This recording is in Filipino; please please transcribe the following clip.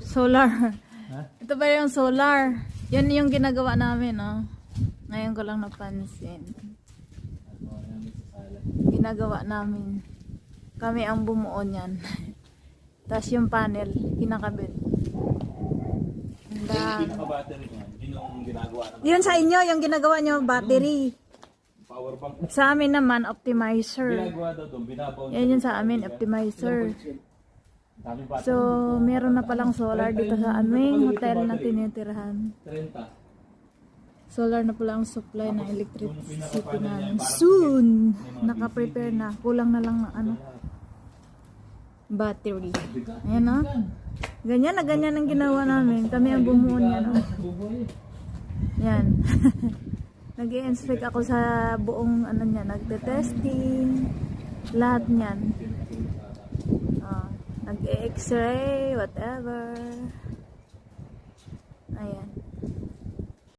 Solar. Ito ba yung solar? Yan yung ginagawa namin, oh. Ngayon ko lang napansin. Ginagawa namin. Kami ang bumuo niyan. Tapos yung panel, kinakabit. Pinaka-battery niyan, yun yung ginagawa naman. Yun sa inyo, yung ginagawa nyo, battery. Power bank. Sa amin naman, optimizer. Ginagawa daw doon, binabaw. Yan yun sa amin, optimizer. So, meron na palang solar dito sa aming hotel na tinitirahan. 30. Solar na pala ang supply ng electricity namin. Soon! Naka-prepare na. Kulang na lang ng ano, battery. Ayan, o. Ganyan na ganyan ang ginawa namin. Kami ang bumuo niyan. Oh. Yan. Nag-i-inspect ako sa buong ano niya. Nagte-testing. Lahat niyan. Nag-x-ray, whatever. Ayan.